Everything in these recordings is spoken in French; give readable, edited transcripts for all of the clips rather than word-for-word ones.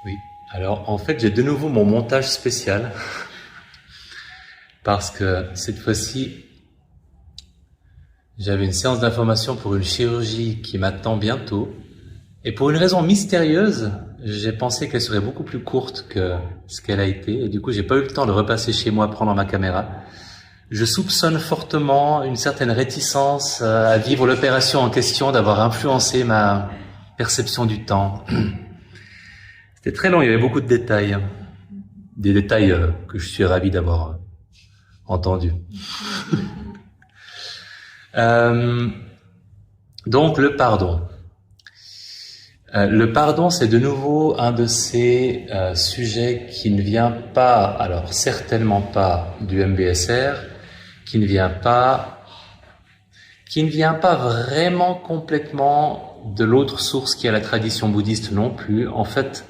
Oui. Alors, en fait, j'ai de nouveau mon montage spécial parce que cette fois-ci, j'avais une séance d'information pour une chirurgie qui m'attend bientôt. Et pour une raison mystérieuse, j'ai pensé qu'elle serait beaucoup plus courte que ce qu'elle a été. Et du coup, j'ai pas eu le temps de repasser chez moi prendre ma caméra. Je soupçonne fortement une certaine réticence à vivre l'opération en question, d'avoir influencé ma perception du temps. C'était très long, il y avait beaucoup de détails. Des détails que je suis ravi d'avoir entendus. Donc, le pardon. Le pardon, c'est de nouveau un de ces sujets qui ne vient pas, alors certainement pas du MBSR, qui ne vient pas vraiment complètement de l'autre source qui est la tradition bouddhiste non plus. En fait,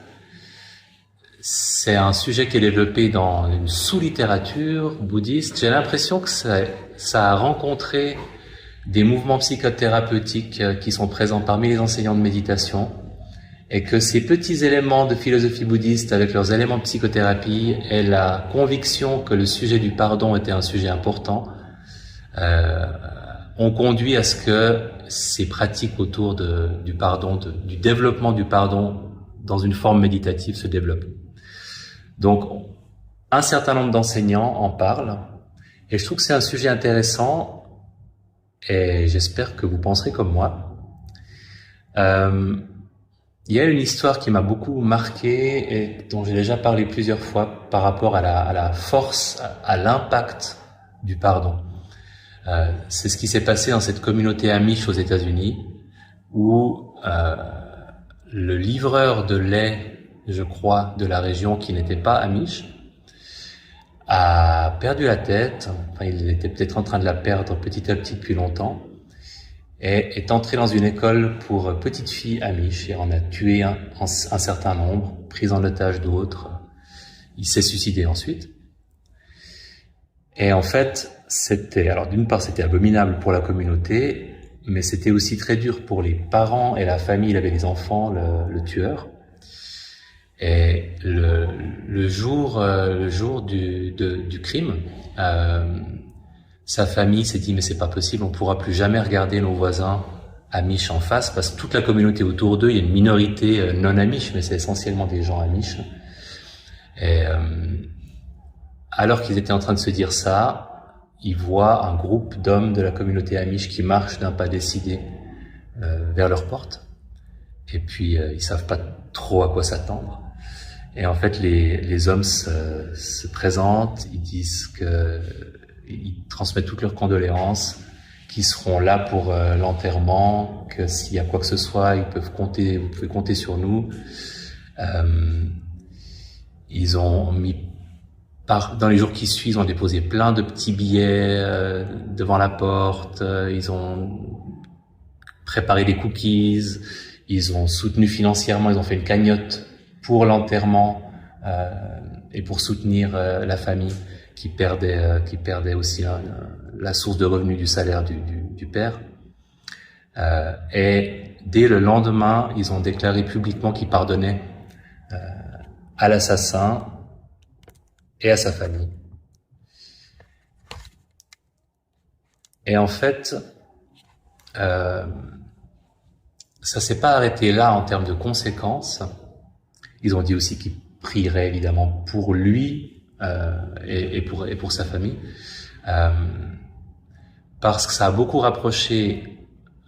c'est un sujet qui est développé dans une sous-littérature bouddhiste. J'ai l'impression que ça a rencontré des mouvements psychothérapeutiques qui sont présents parmi les enseignants de méditation, et que ces petits éléments de philosophie bouddhiste avec leurs éléments de psychothérapie et la conviction que le sujet du pardon était un sujet important ont conduit à ce que ces pratiques autour du pardon, du développement du pardon dans une forme méditative se développent. Donc, un certain nombre d'enseignants en parlent, et je trouve que c'est un sujet intéressant, et j'espère que vous penserez comme moi. Il y a une histoire qui m'a beaucoup marqué et dont j'ai déjà parlé plusieurs fois par rapport à la force, à l'impact du pardon. C'est ce qui s'est passé dans cette communauté Amish aux États-Unis, où le livreur de lait, je crois, de la région qui n'était pas Amish, a perdu la tête. Enfin, il était peut-être en train de la perdre petit à petit depuis longtemps, et est entré dans une école pour petites filles amish et en a tué un certain nombre, pris en otage d'autres. Il s'est suicidé ensuite. Et en fait, alors d'une part, c'était abominable pour la communauté, mais c'était aussi très dur pour les parents et la famille. Il avait des enfants, le tueur. Et le jour du crime, sa famille s'est dit, mais c'est pas possible, on pourra plus jamais regarder nos voisins amish en face, parce que toute la communauté autour d'eux, il y a une minorité non amish, mais c'est essentiellement des gens amish. Et alors qu'ils étaient en train de se dire ça, ils voient un groupe d'hommes de la communauté amish qui marchent d'un pas décidé vers leur porte. Et puis ils savent pas trop à quoi s'attendre. Et en fait, les hommes se présentent, ils disent que ils transmettent toutes leurs condoléances, qu'ils seront là pour l'enterrement, que s'il y a quoi que ce soit, vous pouvez compter sur nous. Ils ont dans les jours qui suivent, ils ont déposé plein de petits billets devant la porte, ils ont préparé des cookies, ils ont soutenu financièrement, ils ont fait une cagnotte pour l'enterrement et pour soutenir la famille qui perdait aussi la source de revenus du salaire du père. Et dès le lendemain, ils ont déclaré publiquement qu'ils pardonnaient à l'assassin et à sa famille. Et en fait, ça s'est pas arrêté là en termes de conséquences. Ils ont dit aussi qu'ils prieraient évidemment pour lui et pour sa famille, parce que ça a beaucoup rapproché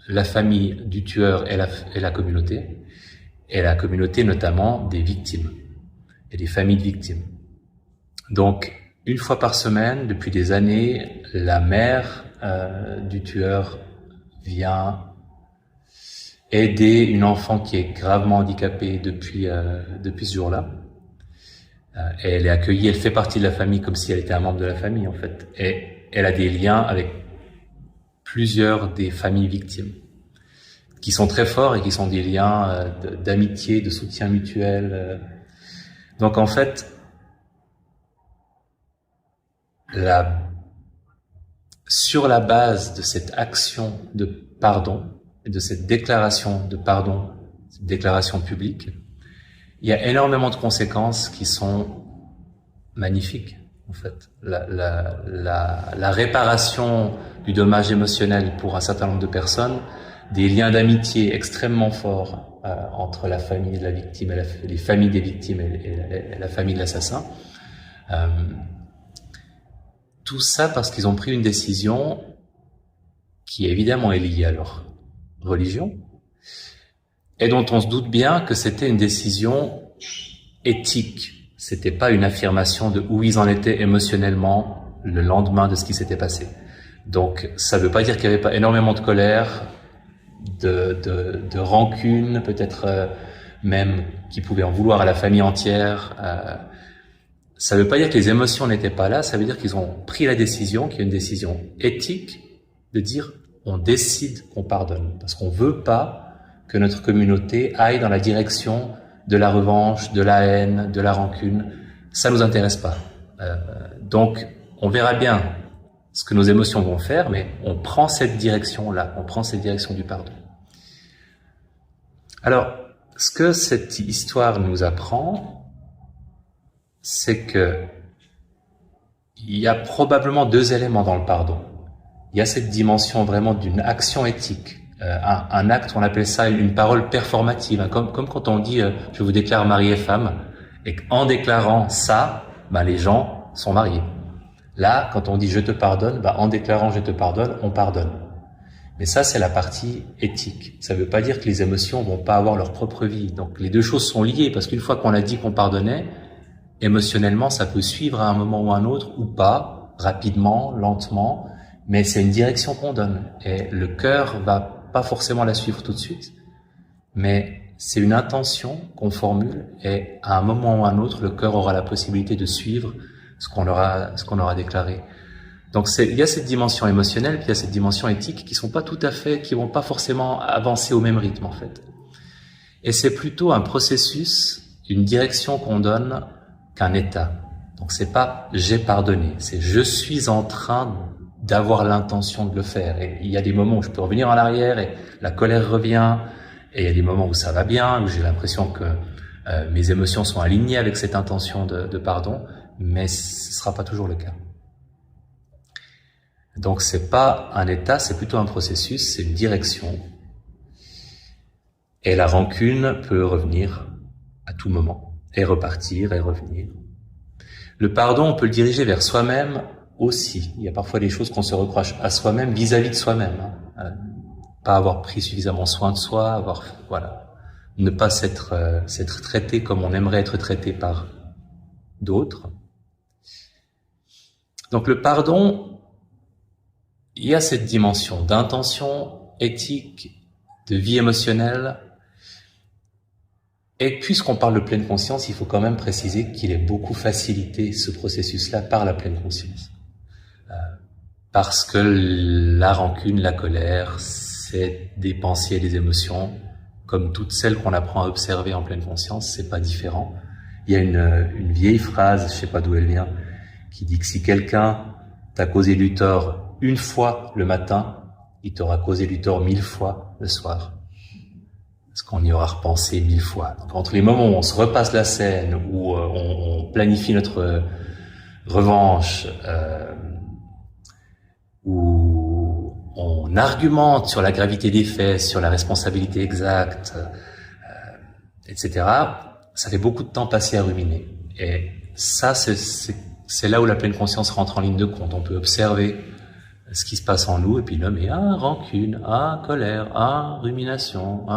la famille du tueur et la communauté notamment des victimes et des familles de victimes. Donc, une fois par semaine, depuis des années, la mère du tueur vient aider une enfant qui est gravement handicapée depuis ce jour-là. Et elle est accueillie, elle fait partie de la famille comme si elle était un membre de la famille, en fait. Et elle a des liens avec plusieurs des familles victimes, qui sont très forts et qui sont des liens d'amitié, de soutien mutuel. Donc, en fait, sur la base de cette action de pardon, et de cette déclaration de pardon, cette déclaration publique, il y a énormément de conséquences qui sont magnifiques, en fait. La réparation du dommage émotionnel pour un certain nombre de personnes, des liens d'amitié extrêmement forts entre la famille de la victime, les familles des victimes et la famille de l'assassin. Tout ça parce qu'ils ont pris une décision qui évidemment est liée à leur religion et dont on se doute bien que c'était une décision éthique. C'était pas une affirmation de où ils en étaient émotionnellement le lendemain de ce qui s'était passé. Donc, ça veut pas dire qu'il y avait pas énormément de colère, de rancune, peut-être même qui pouvait en vouloir à la famille entière. Ça veut pas dire que les émotions n'étaient pas là, ça veut dire qu'ils ont pris la décision, qui est une décision éthique, de dire on décide qu'on pardonne, parce qu'on veut pas que notre communauté aille dans la direction de la revanche, de la haine, de la rancune. Ça nous intéresse pas. Donc, on verra bien ce que nos émotions vont faire, mais on prend cette direction-là, on prend cette direction du pardon. Alors, ce que cette histoire nous apprend, c'est que il y a probablement deux éléments dans le pardon. Il y a cette dimension vraiment d'une action éthique, un acte, on appelle ça une parole performative, hein, comme quand on dit je vous déclare mari et femme, et qu'en déclarant ça, les gens sont mariés. Là, quand on dit je te pardonne, en déclarant je te pardonne, on pardonne. Mais ça, c'est la partie éthique. Ça ne veut pas dire que les émotions vont pas avoir leur propre vie. Donc les deux choses sont liées, parce qu'une fois qu'on a dit qu'on pardonnait, émotionnellement, ça peut suivre à un moment ou à un autre, ou pas, rapidement, lentement, mais c'est une direction qu'on donne. Et le cœur va pas forcément la suivre tout de suite, mais c'est une intention qu'on formule, et à un moment ou à un autre, le cœur aura la possibilité de suivre ce qu'on aura déclaré. Donc il y a cette dimension émotionnelle, puis il y a cette dimension éthique qui vont pas forcément avancer au même rythme, en fait. Et c'est plutôt un processus, une direction qu'on donne qu'un état. Donc c'est pas j'ai pardonné, c'est je suis en train d'avoir l'intention de le faire. Et il y a des moments où je peux revenir en arrière et la colère revient, et il y a des moments où ça va bien, où j'ai l'impression que mes émotions sont alignées avec cette intention de pardon, mais ce sera pas toujours le cas. Donc c'est pas un état, c'est plutôt un processus, c'est une direction. Et la rancune peut revenir à tout moment, et repartir, et revenir. Le pardon, on peut le diriger vers soi-même aussi. Il y a parfois des choses qu'on se reproche à soi-même vis-à-vis de soi-même. Pas avoir pris suffisamment soin de soi, ne pas s'être traité comme on aimerait être traité par d'autres. Donc le pardon, il y a cette dimension d'intention éthique, de vie émotionnelle. Et puisqu'on parle de pleine conscience, il faut quand même préciser qu'il est beaucoup facilité, ce processus-là, par la pleine conscience. Parce que la rancune, la colère, c'est des pensées et des émotions, comme toutes celles qu'on apprend à observer en pleine conscience, c'est pas différent. Il y a une vieille phrase, je sais pas d'où elle vient, qui dit que si quelqu'un t'a causé du tort une fois le matin, il t'aura causé du tort 1000 fois le soir. Parce qu'on y aura repensé 1000 fois. Donc, entre les moments où on se repasse la scène, où on planifie notre revanche, où on argumente sur la gravité des faits, sur la responsabilité exacte, etc., ça fait beaucoup de temps passé à ruminer. Et ça, c'est là où la pleine conscience rentre en ligne de compte. On peut observer ce qui se passe en nous, et puis nommer rancune, colère, rumination,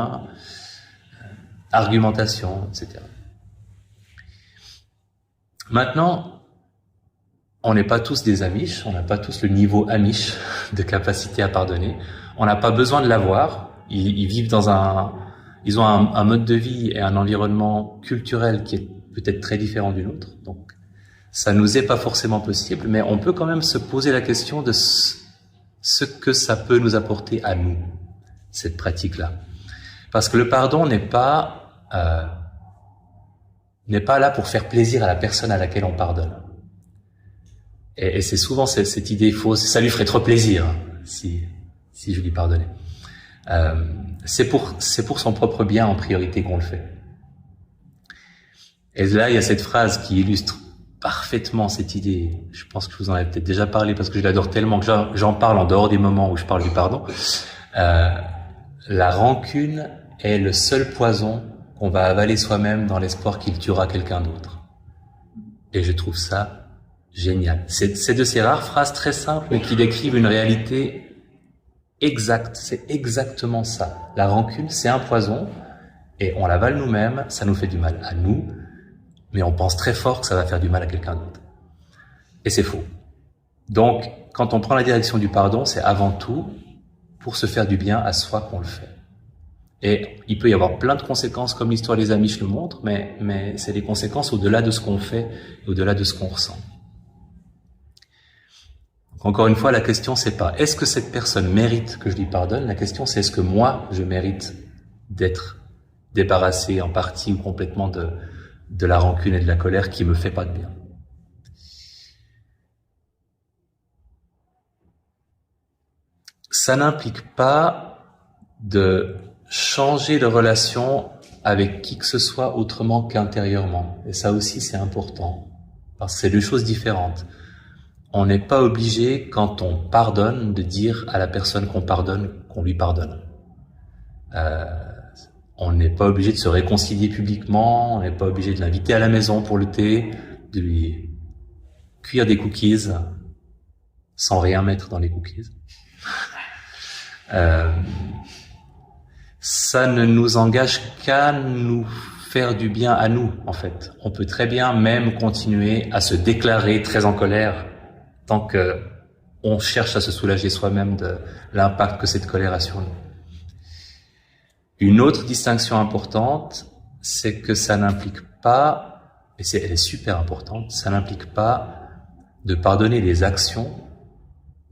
argumentation, etc. Maintenant, on n'est pas tous des amish, on n'a pas tous le niveau amish de capacité à pardonner. On n'a pas besoin de l'avoir. Ils vivent ils ont un mode de vie et un environnement culturel qui est peut-être très différent du nôtre. Donc, ça nous est pas forcément possible, mais on peut quand même se poser la question de ce que ça peut nous apporter à nous, cette pratique-là. Parce que le pardon n'est pas là pour faire plaisir à la personne à laquelle on pardonne. Et c'est souvent cette idée fausse, ça lui ferait trop plaisir si je lui pardonnais. C'est pour son propre bien en priorité qu'on le fait. Et là, il y a cette phrase qui illustre parfaitement cette idée. Je pense que je vous en ai peut-être déjà parlé parce que je l'adore tellement que j'en parle en dehors des moments où je parle du pardon. La rancune est le seul poison qu'on va avaler soi-même dans l'espoir qu'il tuera quelqu'un d'autre. Et je trouve ça génial. C'est de ces rares phrases très simples mais qui décrivent une réalité exacte. C'est exactement ça. La rancune, c'est un poison et on l'avale nous-mêmes, ça nous fait du mal à nous, mais on pense très fort que ça va faire du mal à quelqu'un d'autre. Et c'est faux. Donc, quand on prend la direction du pardon, c'est avant tout pour se faire du bien à soi qu'on le fait. Et il peut y avoir plein de conséquences, comme l'histoire des Amish le montre, mais c'est des conséquences au-delà de ce qu'on fait, et au-delà de ce qu'on ressent. Donc, encore une fois, la question c'est pas est-ce que cette personne mérite que je lui pardonne, la question c'est est-ce que moi je mérite d'être débarrassé en partie ou complètement de la rancune et de la colère qui me fait pas de bien. Ça n'implique pas de changer de relation avec qui que ce soit autrement qu'intérieurement. Et ça aussi, c'est important. Parce que c'est deux choses différentes. On n'est pas obligé, quand on pardonne, de dire à la personne qu'on pardonne qu'on lui pardonne. On n'est pas obligé de se réconcilier publiquement, on n'est pas obligé de l'inviter à la maison pour le thé, de lui cuire des cookies sans rien mettre dans les cookies. Ça ne nous engage qu'à nous faire du bien à nous, en fait. On peut très bien même continuer à se déclarer très en colère tant que on cherche à se soulager soi-même de l'impact que cette colère a sur nous. Une autre distinction importante, c'est que ça n'implique pas, et elle est super importante, ça n'implique pas de pardonner les actions,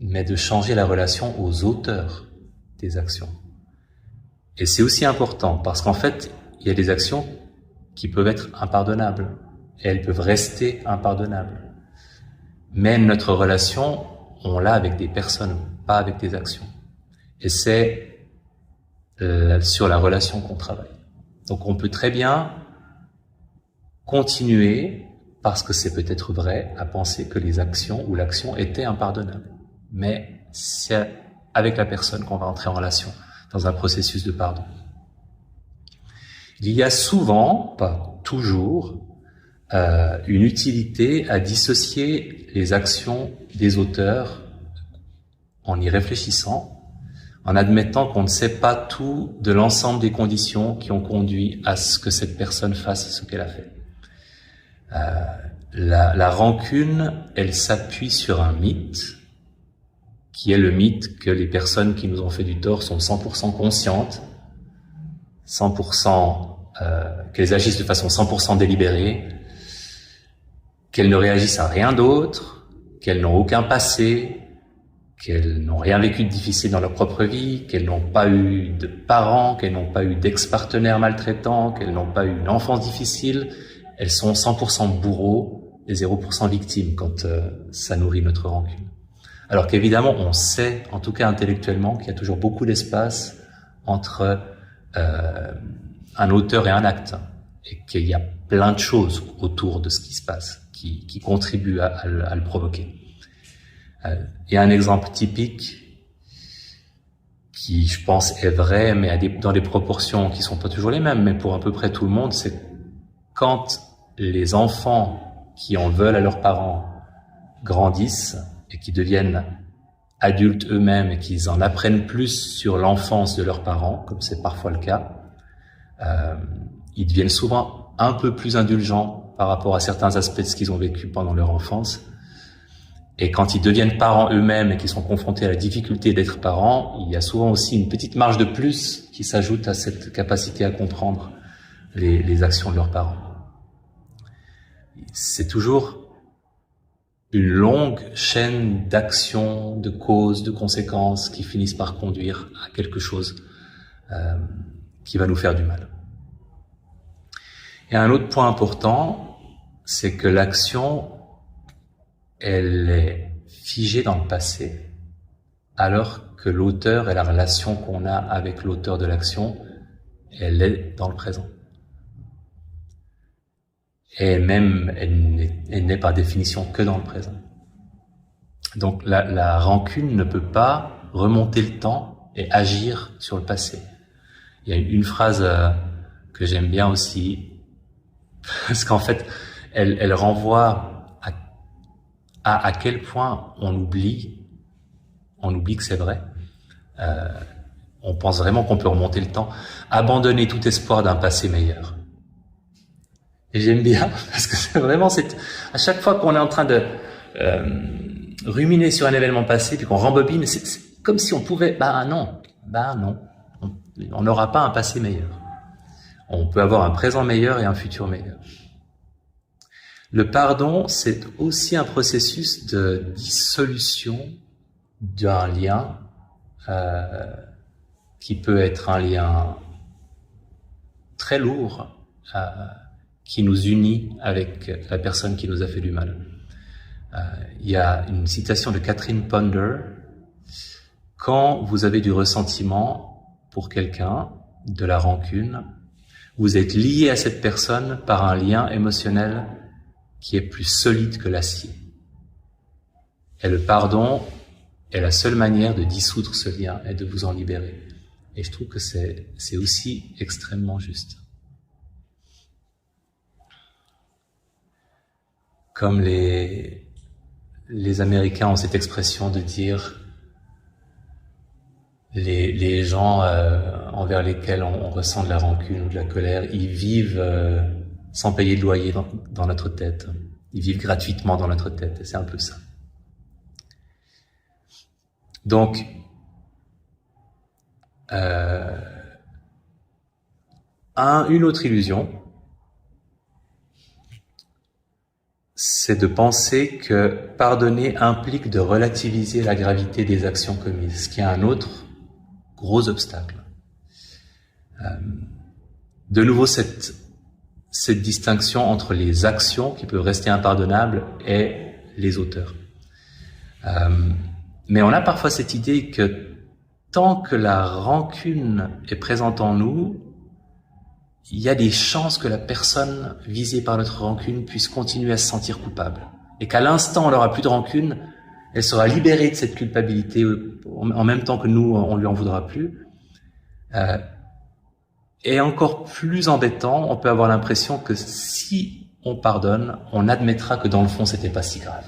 mais de changer la relation aux auteurs des actions. Et c'est aussi important parce qu'en fait, il y a des actions qui peuvent être impardonnables et elles peuvent rester impardonnables. Mais notre relation, on l'a avec des personnes, pas avec des actions. Et c'est sur la relation qu'on travaille. Donc on peut très bien continuer, parce que c'est peut-être vrai, à penser que les actions ou l'action était impardonnable. Mais c'est avec la personne qu'on va entrer en relation dans un processus de pardon. Il y a souvent, pas toujours, une utilité à dissocier les actions des auteurs en y réfléchissant, en admettant qu'on ne sait pas tout de l'ensemble des conditions qui ont conduit à ce que cette personne fasse ce qu'elle a fait. La rancune, elle s'appuie sur un mythe, qui est le mythe que les personnes qui nous ont fait du tort sont 100% conscientes, 100%, qu'elles agissent de façon 100% délibérée, qu'elles ne réagissent à rien d'autre, qu'elles n'ont aucun passé, qu'elles n'ont rien vécu de difficile dans leur propre vie, qu'elles n'ont pas eu de parents, qu'elles n'ont pas eu d'ex-partenaires maltraitants, qu'elles n'ont pas eu une enfance difficile. Elles sont 100% bourreaux et 0% victimes quand ça nourrit notre rancune. Alors qu'évidemment, on sait, en tout cas intellectuellement, qu'il y a toujours beaucoup d'espace entre un auteur et un acte, et qu'il y a plein de choses autour de ce qui se passe, qui contribuent à le provoquer. Il y a un exemple typique qui, je pense, est vrai, mais dans des proportions qui sont pas toujours les mêmes, mais pour à peu près tout le monde, c'est quand les enfants qui en veulent à leurs parents grandissent et qui deviennent adultes eux-mêmes et qu'ils en apprennent plus sur l'enfance de leurs parents, comme c'est parfois le cas, ils deviennent souvent un peu plus indulgents par rapport à certains aspects de ce qu'ils ont vécu pendant leur enfance. Et quand ils deviennent parents eux-mêmes et qu'ils sont confrontés à la difficulté d'être parents, il y a souvent aussi une petite marge de plus qui s'ajoute à cette capacité à comprendre les actions de leurs parents. C'est toujours une longue chaîne d'actions, de causes, de conséquences qui finissent par conduire à quelque chose qui va nous faire du mal. Et un autre point important, c'est que l'action, elle est figée dans le passé, alors que l'auteur et la relation qu'on a avec l'auteur de l'action, elle est dans le présent. Et même, elle n'est par définition que dans le présent. Donc la rancune ne peut pas remonter le temps et agir sur le passé. Il y a une phrase que j'aime bien aussi, parce qu'en fait, elle renvoie à quel point on oublie que c'est vrai. On pense vraiment qu'on peut remonter le temps. Abandonner tout espoir d'un passé meilleur. Et j'aime bien, parce que c'est vraiment à chaque fois qu'on est en train de ruminer sur un événement passé, puis qu'on rembobine, c'est comme si on pouvait, non. On n'aura pas un passé meilleur. On peut avoir un présent meilleur et un futur meilleur. Le pardon, c'est aussi un processus de dissolution d'un lien qui peut être un lien très lourd qui nous unit avec la personne qui nous a fait du mal. Il y a une citation de Catherine Ponder: quand vous avez du ressentiment pour quelqu'un, de la rancune, vous êtes lié à cette personne par un lien émotionnel qui est plus solide que l'acier. Et le pardon est la seule manière de dissoudre ce lien et de vous en libérer. Et je trouve que c'est aussi extrêmement juste. Comme les Américains ont cette expression de dire les gens envers lesquels on ressent de la rancune ou de la colère, ils vivent sans payer de loyer dans notre tête. Ils vivent gratuitement dans notre tête, et c'est un peu ça. Donc, une autre illusion, c'est de penser que pardonner implique de relativiser la gravité des actions commises, ce qui est un autre gros obstacle. De nouveau, cette distinction entre les actions qui peuvent rester impardonnables et les auteurs. Mais on a parfois cette idée que tant que la rancune est présente en nous, il y a des chances que la personne visée par notre rancune puisse continuer à se sentir coupable. Et qu'à l'instant où elle n'aura plus de rancune, elle sera libérée de cette culpabilité en même temps que nous, on lui en voudra plus. Et encore plus embêtant, on peut avoir l'impression que si on pardonne, on admettra que dans le fond, c'était pas si grave.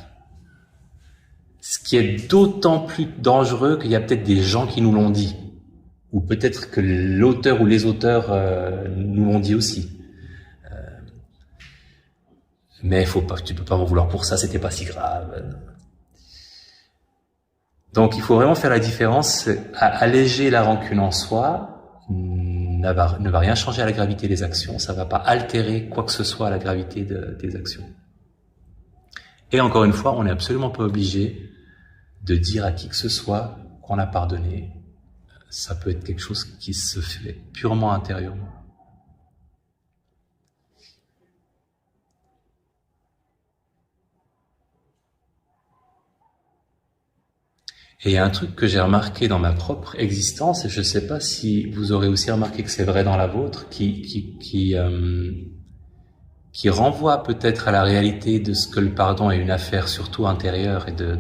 Ce qui est d'autant plus dangereux qu'il y a peut-être des gens qui nous l'ont dit. Ou peut-être que l'auteur ou les auteurs nous l'ont dit aussi. Mais tu peux pas m'en vouloir pour ça, c'était pas si grave. Donc il faut vraiment faire la différence. Alléger la rancune en soi ne va rien changer à la gravité des actions, ça va pas altérer quoi que ce soit à la gravité des actions. Et encore une fois, on n'est absolument pas obligé de dire à qui que ce soit qu'on a pardonné. Ça peut être quelque chose qui se fait purement intérieurement. Et il y a un truc que j'ai remarqué dans ma propre existence, et je ne sais pas si vous aurez aussi remarqué que c'est vrai dans la vôtre, qui renvoie peut-être à la réalité de ce que le pardon est une affaire surtout intérieure et de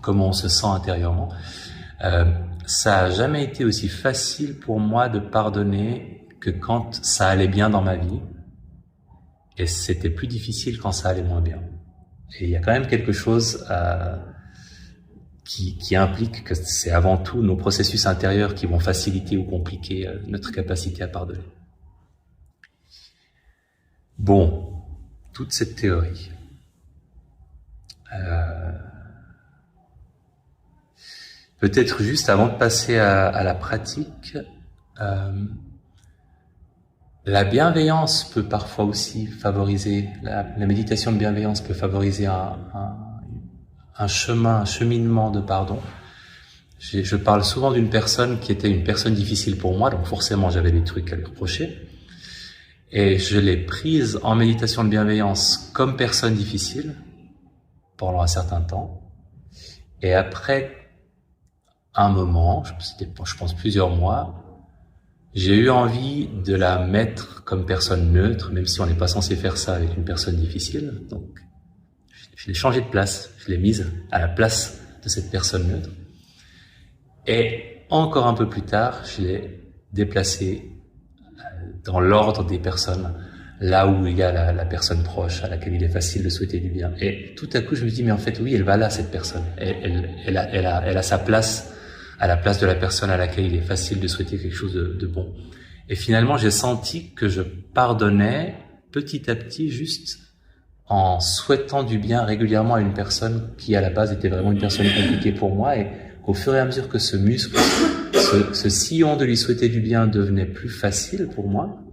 comment on se sent intérieurement. Ça a jamais été aussi facile pour moi de pardonner que quand ça allait bien dans ma vie, et c'était plus difficile quand ça allait moins bien. Et il y a quand même quelque chose qui implique que c'est avant tout nos processus intérieurs qui vont faciliter ou compliquer notre capacité à pardonner. Bon, toute cette théorie. Peut-être juste avant de passer à la pratique, la bienveillance peut parfois aussi favoriser, la méditation de bienveillance peut favoriser un cheminement de pardon. Je parle souvent d'une personne qui était une personne difficile pour moi, donc forcément j'avais des trucs à lui reprocher. Et je l'ai prise en méditation de bienveillance comme personne difficile pendant un certain temps. Et après un moment, je pense plusieurs mois, j'ai eu envie de la mettre comme personne neutre, même si on n'est pas censé faire ça avec une personne difficile. Donc, je l'ai changée de place, je l'ai mise à la place de cette personne neutre. Et encore un peu plus tard, je l'ai déplacée dans l'ordre des personnes, là où il y a la personne proche à laquelle il est facile de souhaiter du bien. Et tout à coup, je me dis, mais en fait, oui, elle va là, cette personne. Elle a sa place à la place de la personne à laquelle il est facile de souhaiter quelque chose de bon. Et finalement, j'ai senti que je pardonnais petit à petit, juste en souhaitant du bien régulièrement à une personne qui, à la base, était vraiment une personne compliquée pour moi. Et au fur et à mesure que ce muscle, ce sillon de lui souhaiter du bien devenait plus facile pour moi,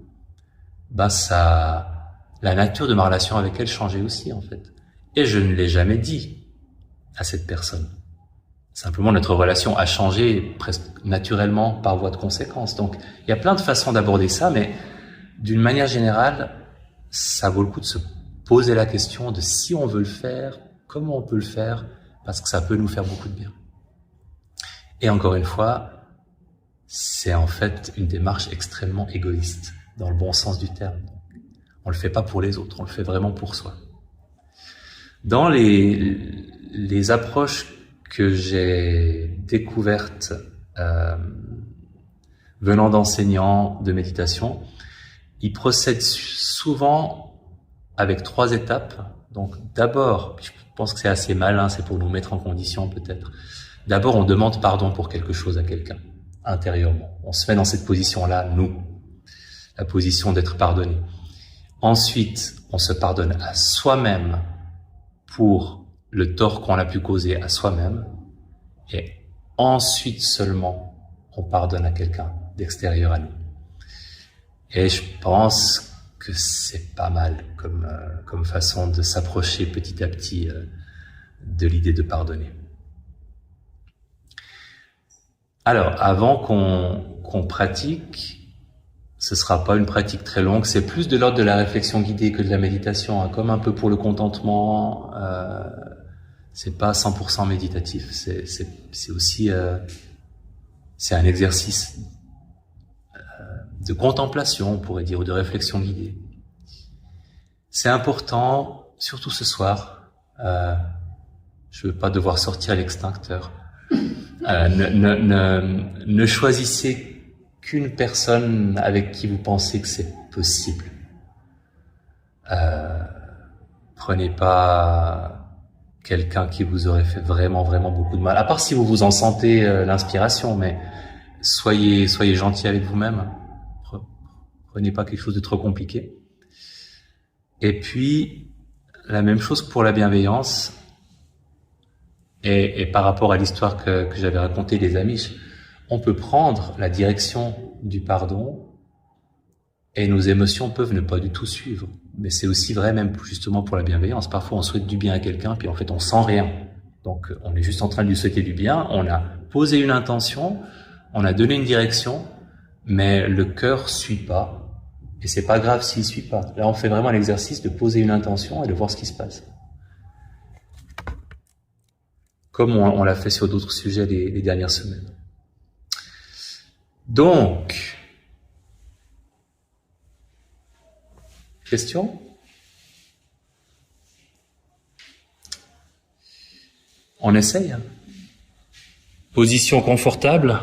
la nature de ma relation avec elle changeait aussi, en fait. Et je ne l'ai jamais dit à cette personne. Simplement, notre relation a changé presque naturellement par voie de conséquence. Donc, il y a plein de façons d'aborder ça, mais d'une manière générale, ça vaut le coup de se poser la question de si on veut le faire, comment on peut le faire, parce que ça peut nous faire beaucoup de bien. Et encore une fois, c'est en fait une démarche extrêmement égoïste, dans le bon sens du terme. On le fait pas pour les autres, on le fait vraiment pour soi. Dans les approches que j'ai découvertes venant d'enseignants de méditation, ils procèdent souvent avec 3 étapes. Donc d'abord, je pense que c'est assez malin, c'est pour nous mettre en condition peut-être. D'abord, on demande pardon pour quelque chose à quelqu'un, intérieurement. On se met dans cette position-là, nous, la position d'être pardonné. Ensuite, on se pardonne à soi-même pour le tort qu'on a pu causer à soi-même. Et ensuite seulement, on pardonne à quelqu'un d'extérieur à nous. Et je pense que c'est pas mal comme façon de s'approcher petit à petit de l'idée de pardonner. Alors, avant qu'on pratique, ce sera pas une pratique très longue, c'est plus de l'ordre de la réflexion guidée que de la méditation, hein, comme un peu pour le contentement, c'est pas 100% méditatif, c'est aussi, c'est un exercice de contemplation, on pourrait dire, ou de réflexion guidée. C'est important, surtout ce soir, je veux pas devoir sortir l'extincteur. Ne choisissez qu'une personne avec qui vous pensez que c'est possible. Prenez pas quelqu'un qui vous aurait fait vraiment beaucoup de mal, à part si vous vous en sentez l'inspiration, mais soyez gentil avec vous-même. Prenez pas quelque chose de trop compliqué. Et puis, la même chose pour la bienveillance. Et par rapport à l'histoire que j'avais racontée des Amish, on peut prendre la direction du pardon et nos émotions peuvent ne pas du tout suivre. Mais c'est aussi vrai même justement pour la bienveillance. Parfois on souhaite du bien à quelqu'un puis en fait on sent rien. Donc on est juste en train de lui souhaiter du bien, on a posé une intention, on a donné une direction, mais le cœur suit pas. Et c'est pas grave s'il suit pas. Là on fait vraiment l'exercice de poser une intention et de voir ce qui se passe. Comme on l'a fait sur d'autres sujets les dernières semaines. Donc, question? On essaye. Position confortable.